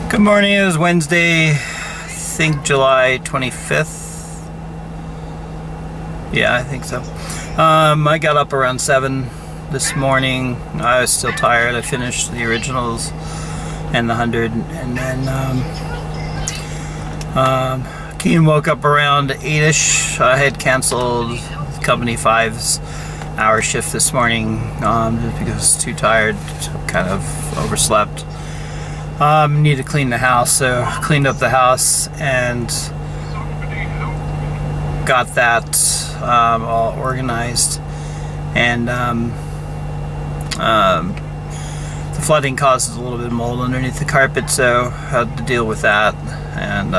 Good morning. It is Wednesday, I think July 25th. Yeah, I think so. I got up around 7 this morning. I was still tired. I finished the originals and the 100, and then Keen woke up around 8ish. I had canceled Company 5's hour shift this morning just because I was too tired, kind of overslept. Need to clean the house, so cleaned up the house and got that all organized. And the flooding causes a little bit of mold underneath the carpet, so I had to deal with that. And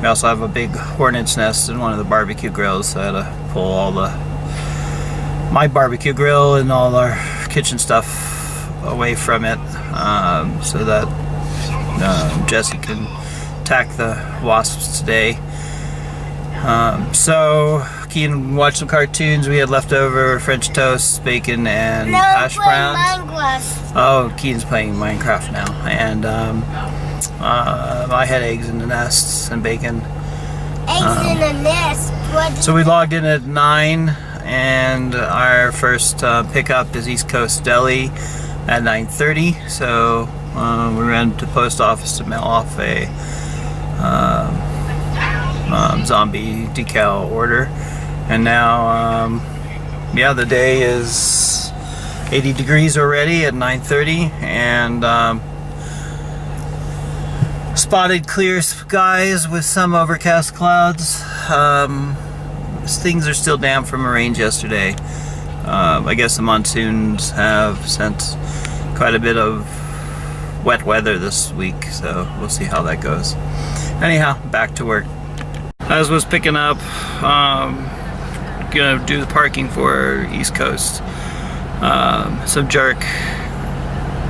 we also have a big hornet's nest in one of the barbecue grills, so I had to pull all my barbecue grill and all our kitchen stuff away from it, so that Jesse can attack the wasps today. So Keen watched some cartoons. We had leftover French toast, bacon, and hash browns. Oh, Keen's playing Minecraft now, and I had eggs in the nests and bacon. Eggs in the nest. So we logged in at 9, and our first pickup is East Coast Deli at 9:30. So we ran to the post office to mail off a zombie decal order, and now yeah, the day is 80 degrees already at 9:30, and spotted clear skies with some overcast clouds. Things are still damp from a rain yesterday. I guess the monsoons have sent quite a bit of wet weather this week, so we'll see how that goes. Anyhow, back to work. As was picking up, gonna do the parking for East Coast. Some jerk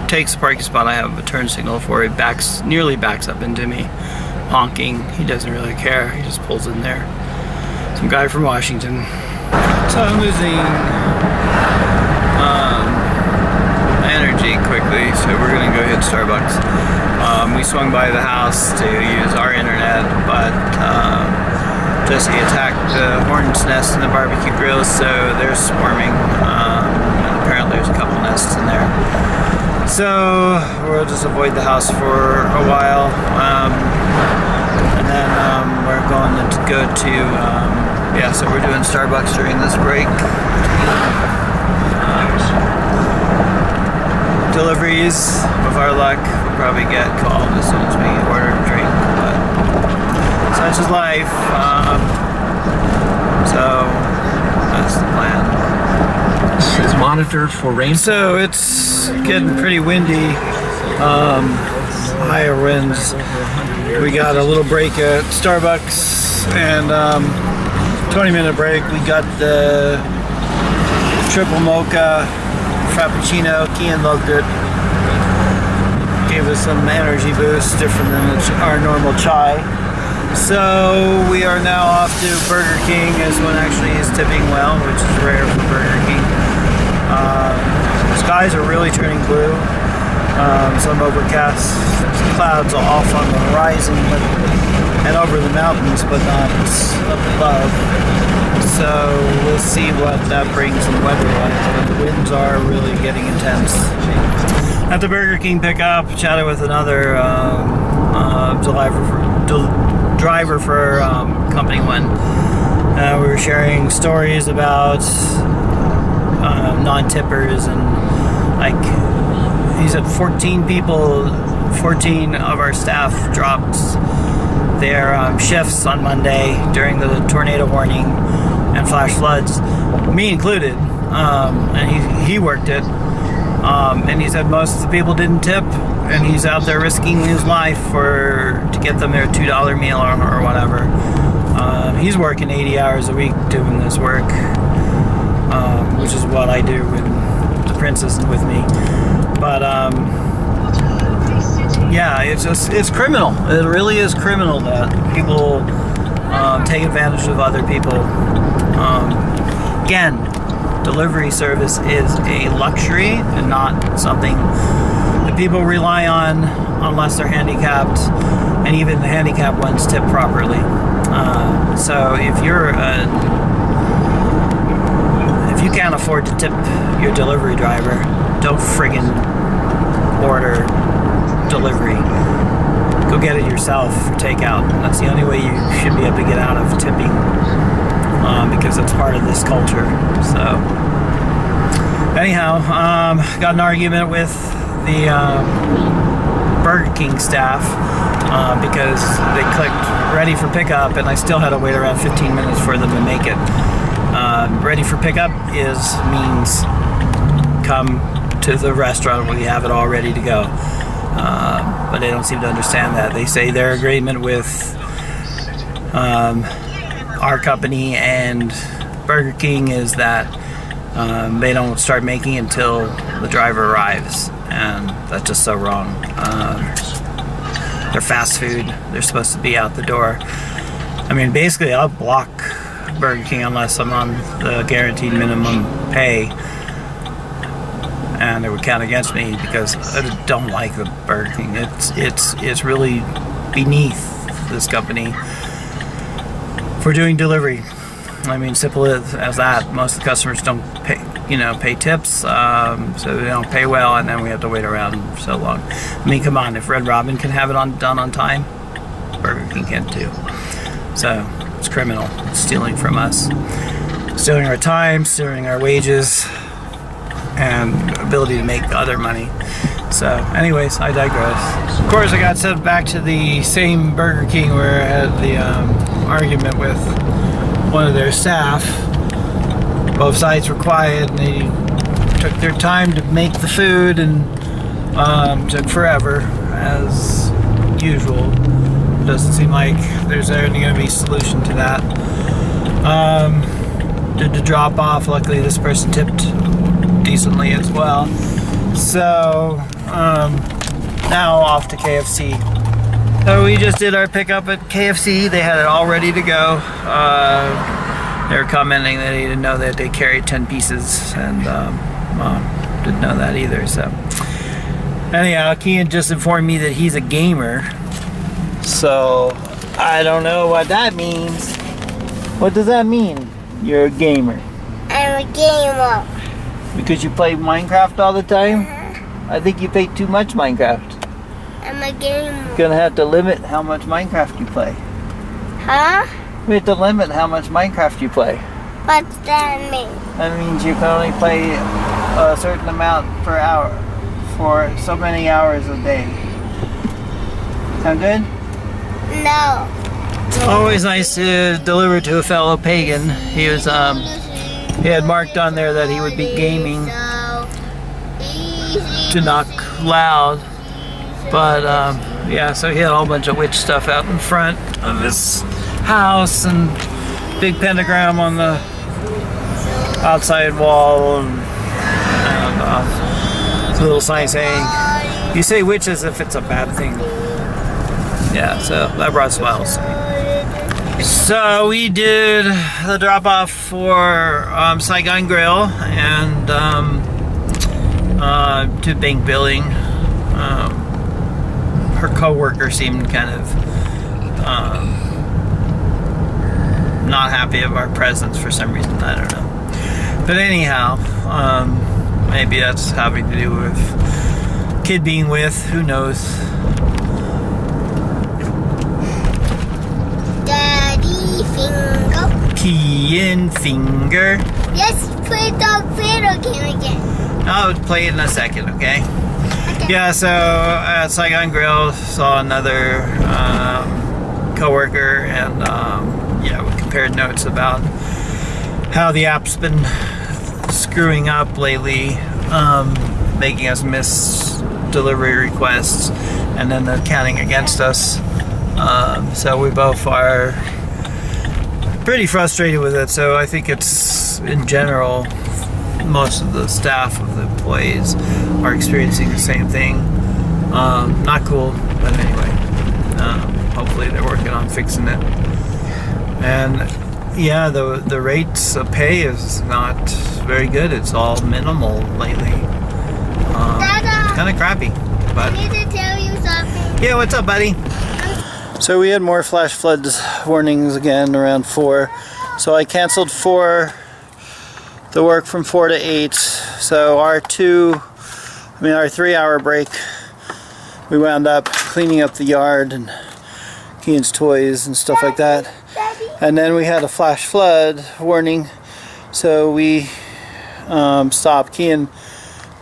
takes the parking spot I have a turn signal for. He nearly backs up into me, honking. He doesn't really care. He just pulls in there. Some guy from Washington. So I'm losing energy quickly, so we're gonna go hit Starbucks. We swung by the house to use our internet, but Jesse attacked the hornet's nest in the barbecue grill, so they're swarming. And apparently there's a couple nests in there. So we'll just avoid the house for a while, and then we're going to go to yeah, so we're doing Starbucks during this break. Deliveries, with our luck, we'll probably get called as soon as we order a drink, but such is life. So that's the plan. Is monitored for rain. So it's getting pretty windy, higher winds. We got a little break at Starbucks, and 20-minute break. We got the triple mocha frappuccino. Kian loved it. Gave us some energy boost, different than our normal chai. So we are now off to Burger King. This one actually is tipping well, which is rare for Burger King. Skies are really turning blue. Some overcast clouds are off on the horizon and over the mountains, but not up above. So we'll see what that brings in weather-wise, but the winds are really getting intense. At the Burger King pickup, chatted with another driver for Company 1. We were sharing stories about non-tippers, and like he said 14 of our staff dropped their shifts on Monday during the tornado warning and flash floods, me included, and he worked it, and he said most of the people didn't tip, and he's out there risking his life to get them their $2 meal or whatever. He's working 80 hours a week doing this work, which is what I do when the prince isn't with me. But yeah, it's criminal. It really is criminal that people take advantage of other people. Again, delivery service is a luxury and not something that people rely on unless they're handicapped, and even the handicapped ones tip properly. So if you can't afford to tip your delivery driver, don't friggin' order delivery. Go get it yourself for takeout. That's the only way you should be able to get out of tipping, because it's part of this culture. So anyhow, got an argument with the Burger King staff because they clicked ready for pickup, and I still had to wait around 15 minutes for them to make it. Ready for pickup means come to the restaurant when you have it all ready to go. But they don't seem to understand that. They say their agreement with our company and Burger King is that they don't start making until the driver arrives, and that's just so wrong. They're fast food. They're supposed to be out the door. I mean, basically, I'll block Burger King unless I'm on the guaranteed minimum pay, and it would count against me because I don't like the Burger King. It's really beneath this company for doing delivery. I mean, simple as that. Most of the customers don't pay tips, so they don't pay well, and then we have to wait around so long. I mean, come on, if Red Robin can have it done on time, Burger King can too. So it's criminal. It's stealing from us, stealing our time, stealing our wages, and ability to make other money. So anyways, I digress. Of course, I got sent back to the same Burger King where I had the argument with one of their staff. Both sides were quiet, and they took their time to make the food, and took forever as usual. Doesn't seem like there's any going to be a solution to that. Did the drop off. Luckily, this person tipped decently as well. So now off to KFC. So we just did our pickup at KFC. They had it all ready to go. They were commenting that they didn't know that they carried 10 pieces, and didn't know that either. So anyhow, Kian just informed me that he's a gamer. So I don't know what that means. What does that mean? You're a gamer. I'm a gamer. Because you play Minecraft all the time? I think you play too much Minecraft. I'm a gamer. You're gonna have to limit how much Minecraft you play. Huh? We have to limit how much Minecraft you play. What's that mean? That means you can only play a certain amount per hour for so many hours a day. Sound good? No. It's always nice to deliver to a fellow pagan. He was he had marked on there that he would be gaming to knock loud, but yeah, so he had a whole bunch of witch stuff out in front of his house, and big pentagram on the outside wall, and a little sign saying, "You say witch as if it's a bad thing." Yeah, so that brought smiles. So we did the drop off for Saigon Grill and to bank billing. Her coworker seemed kind of not happy of our presence for some reason. I don't know. But anyhow, maybe that's having to do with kid being with. Who knows? Daddy finger. Kian finger. Let's play dog video game again. I'll play it in a second, okay? Yeah, so at Saigon Grill, saw another coworker, and yeah, we compared notes about how the app's been screwing up lately, making us miss delivery requests, and then they're counting against us. So we both are pretty frustrated with it. So I think it's, in general, most of the staff of the employees are experiencing the same thing. Not cool, but anyway, hopefully they're working on fixing it. And yeah, the rates of pay is not very good. It's all minimal lately. Kind of crappy. But I need to tell you something. yeah, what's up, buddy? So we had more flash flood warnings again around 4. So I canceled the work from 4 to 8. So our 3-hour break, we wound up cleaning up the yard and Kian's toys and stuff like that. Daddy. And then we had a flash flood warning, so we stopped. Kian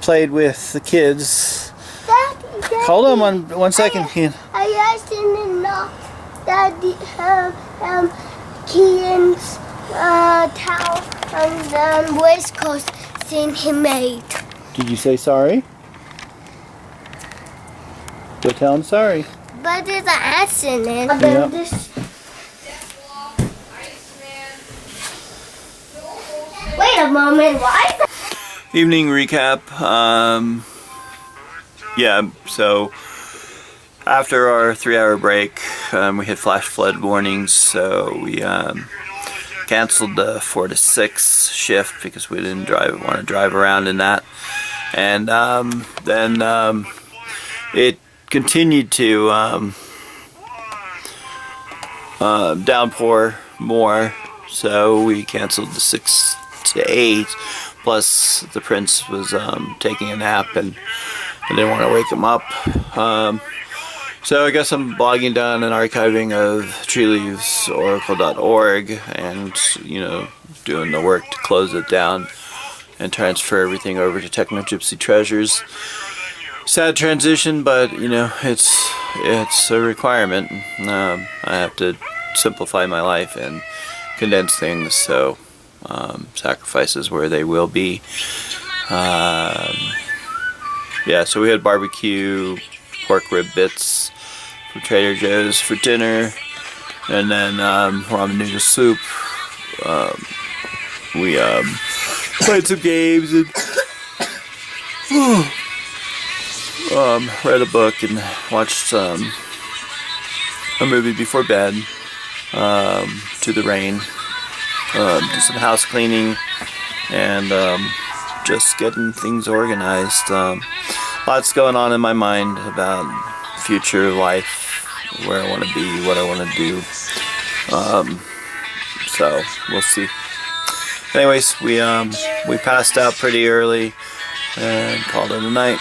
played with the kids. Daddy. Hold on one second, Kian. I asked him to knock Daddy, Kian's towel and waistcoat thing he made. Did you say sorry? Go tell him sorry. But it's an accident. Yep. Wait a moment, why? Evening recap. Yeah, so after our 3-hour break, we had flash flood warnings, so we canceled the 4 to 6 shift because we didn't want to drive around in that. And then it continued to downpour more, so we canceled the 6 to 8. Plus, the prince was taking a nap, and I didn't want to wake him up. So I guess I'm blogging down and archiving of treeleavesoracle.org, and doing the work to close it down and transfer everything over to Techno Gypsy Treasures. Sad transition, but it's a requirement. I have to simplify my life and condense things, so sacrifices where they will be. Yeah, so we had barbecue pork rib bits from Trader Joe's for dinner, and then ramen noodle soup. We played some games and read a book and watched a movie before bed. To the rain. Do some house cleaning and just getting things organized. Lots going on in my mind about future life, where I want to be, what I want to do. So we'll see. Anyways, we passed out pretty early and called it a night.